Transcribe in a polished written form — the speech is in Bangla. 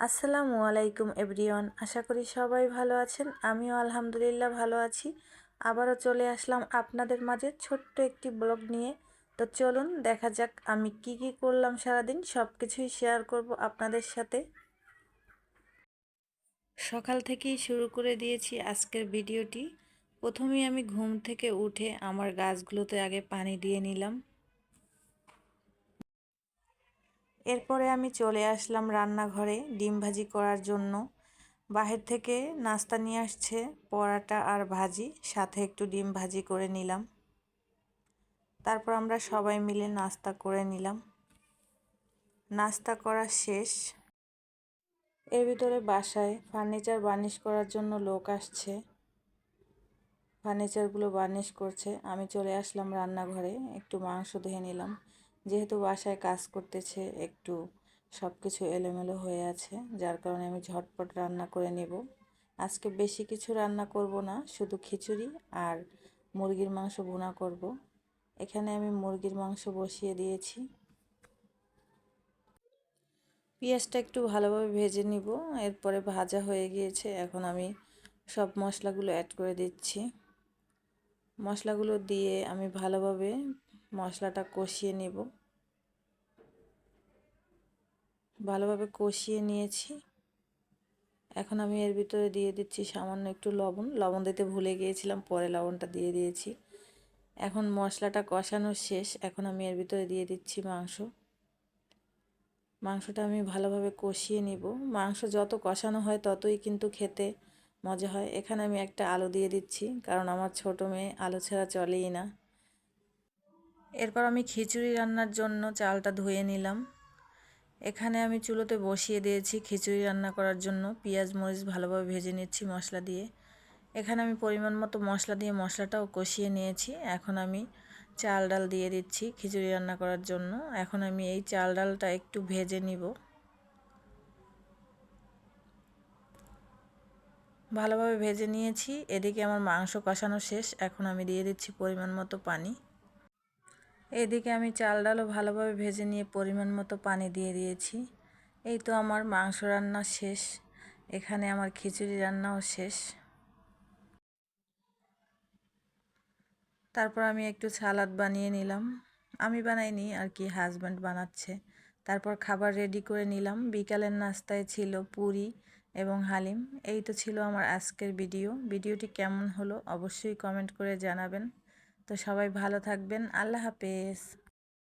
আসসালামু আলাইকুম এভরিওয়ান, আশা করি সবাই ভালো আছেন। আমিও আলহামদুলিল্লাহ ভালো আছি। আবারও চলে আসলাম আপনাদের মাঝে ছোট্ট একটি ব্লগ নিয়ে। তো চলুন দেখা যাক আমি কি কি করলাম সারাদিন, সব কিছুই শেয়ার করব আপনাদের সাথে। সকাল থেকেই শুরু করে দিয়েছি আজকের ভিডিওটি। প্রথমেই আমি ঘুম থেকে উঠে আমার গাছগুলোতে আগে পানি দিয়ে নিলাম। এরপরে আমি চলে আসলাম রান্নাঘরে ডিম ভাজি করার জন্য। বাহির থেকে নাস্তা নিয়ে আসছে, পরাটা আর ভাজি, সাথে একটু ডিম ভাজি করে নিলাম। তারপর আমরা সবাই মিলে নাস্তা করে নিলাম। নাস্তা করা শেষ। এর ভিতরে বাসায় ফার্নিচার বার্নিশ করার জন্য লোক আসছে, ফার্নিচারগুলো বার্নিশ করছে। আমি চলে আসলাম রান্নাঘরে, একটু মাংস ধুয়ে নিলাম। যেহেতু বাসায় কাজ করতেছে, একটু সব কিছু এলোমেলো হয়ে আছে, যার কারণে আমি ঝটপট রান্না করে নেব। আজকে বেশি কিছু রান্না করব না, শুধু খিচুড়ি আর মুরগির মাংস ভুনা করব। এখানে আমি মুরগির মাংস বসিয়ে দিয়েছি। পেঁয়াজটা একটু ভালোভাবে ভেজে নিব। এরপরে ভাজা হয়ে গিয়েছে, এখন আমি সব মশলাগুলো অ্যাড করে দিচ্ছি। মশলাগুলো দিয়ে আমি ভালোভাবে মশলাটা কষিয়ে নেব। ভালোভাবে কষিয়ে নিয়েছি। এখন আমি এর ভিতরে দিয়ে দিচ্ছি সামান্য একটু লবণ। লবণ দিতে ভুলে গিয়েছিলাম, পরে লবণটা দিয়ে দিয়েছি। এখন মশলাটা কষানো শেষ, এখন আমি এর ভিতরে দিয়ে দিচ্ছি মাংস। মাংসটা আমি ভালোভাবে কষিয়ে নিব। মাংস যত কষানো হয় ততই কিন্তু খেতে মজা হয়। এখানে আমি একটা আলু দিয়ে দিচ্ছি, কারণ আমার ছোট মেয়ে আলু ছাড়া চলেই না। এরপর আমি খিচুড়ি রান্নার জন্য চালটা ধুয়ে নিলাম। এখানে আমি চুলোতে বসিয়ে দিয়েছি খিচুড়ি রান্না করার জন্য। পেঁয়াজ মরিচ ভালোভাবে ভেজে নিচ্ছি মশলা দিয়ে। এখানে আমি পরিমাণ মতো মশলা দিয়ে মশলাটাও কষিয়ে নিয়েছি। এখন আমি চাল ডাল দিয়ে দিচ্ছি খিচুড়ি রান্না করার জন্য। এখন আমি এই চাল ডালটা একটু ভেজে নিব। ভালোভাবে ভেজে নিয়েছি। এদিকে আমার মাংস কষানো শেষ, এখন আমি দিয়ে দিচ্ছি পরিমাণ মতো পানি। এদিকে আমি চাল ডালও ভালোভাবে ভেজে নিয়ে পরিমাণ মতো পানি দিয়ে দিয়েছি। এই তো আমার মাংস রান্না শেষ, এখানে আমার খিচুড়ি রান্নাও শেষ। তারপর আমি একটু সালাদ বানিয়ে নিলাম। আমি বানাইনি আর কি, হাজব্যান্ড বানাচ্ছে। তারপর খাবার রেডি করে নিলাম। বিকালের নাস্তায় ছিল পুরি এবং হালিম। এই তো ছিল আমার আজকের ভিডিওটি কেমন হলো অবশ্যই কমেন্ট করে জানাবেন। তো সবাই ভালো থাকবেন। আল্লাহ হাফেজ।